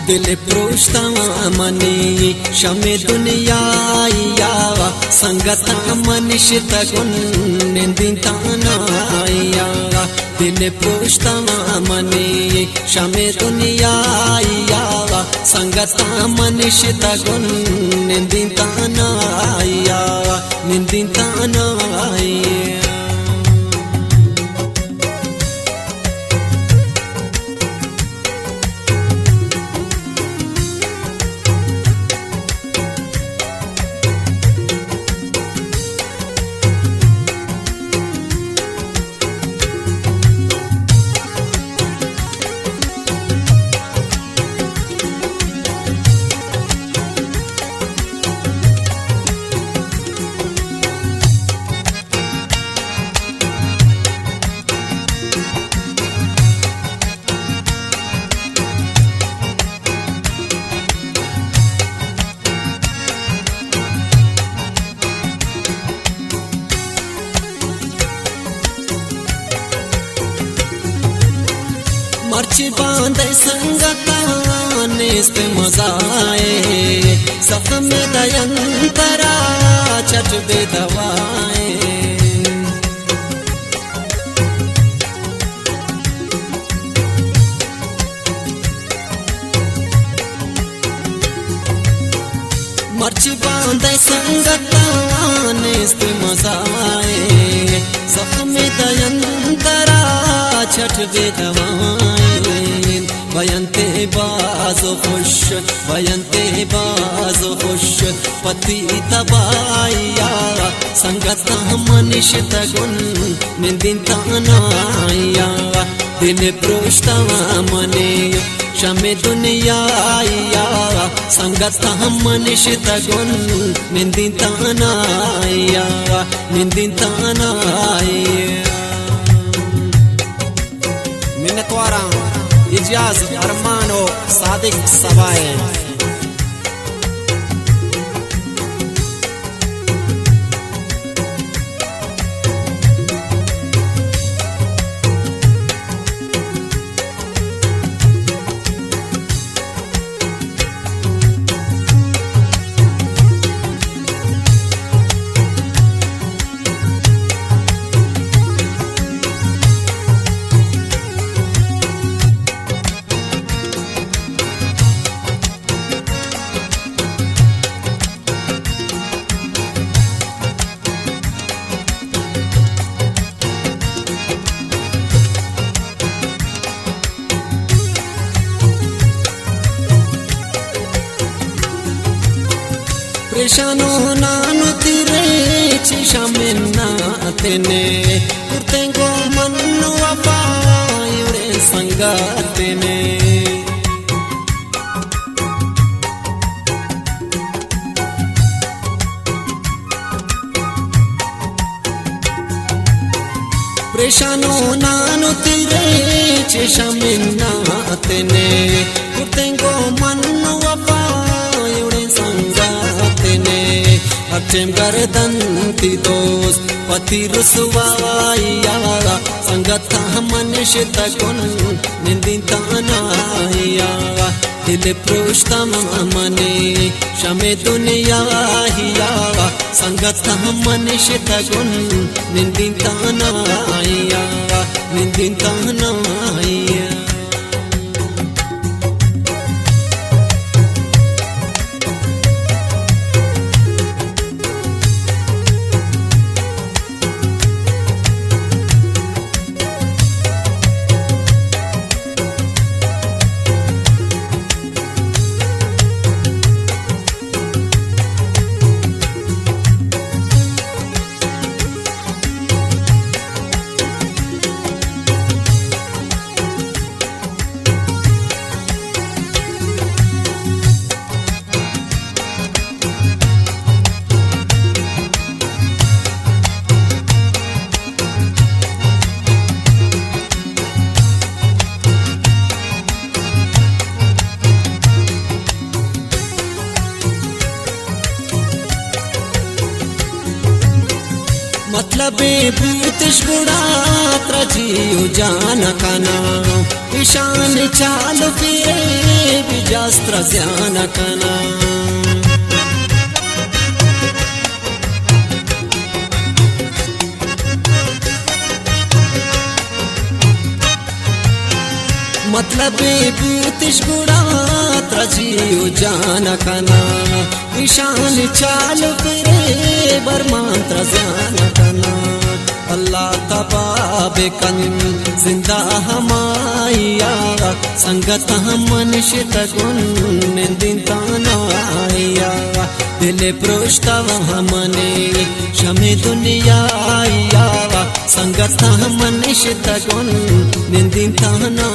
दिल प्रोष्टा मनी शमे दुनिया यावा संगता मनिषित गुण निंदितानाया दिल प्रोष्टा मनी शमे दुनिया यावा संगता मनिषित गुण निंदितानाया निंदितानाया मर्ची बांधे संगता नेस्त मजाए सफ में दयंतरा चट दे दवाए मर्ची बांधे संगता नेस्त मजाए सफ में दयंतरा चट दे दवाए बयंते बाजो खुश बयंते बाजो खुश पति तबाया संगता मनिषित गुण निंदितानाया दिल प्रोष्टा मने शमे दुनिया संगता मनिषित गुण निंदितानाया निंदितानाया Minatwara Ijaz Armano Sadiq Sabaye Preshano nanu tire chishamena atene kurtengo manu apa yure sangatene Preshano nanu tire chishamena atene kurtengo manu apa yure sangatene Achim gardanti dost pati ruswaya sangata manishita gun nindintanaya dil proshta mane shame duniya hiya sangata manishita gun nindintanaya nindintanaya मतलब भूतिश गुड़ा त्रजियो जान खाना ईशान चाल फिरे विजास्त्र ध्यान कना मतलब भूतिश गुड़ा त्रजीव जान कना ईशान चाल फिरे बरमांत्र ध्यान कना अल्लाह तबाबे कन जिंदा हमाया संगत हम मनुष्य गुण दिन तानाया दिल पृष्ठव हमने शमे दुनिया संगत हम मनुष्य गुण दिन ताना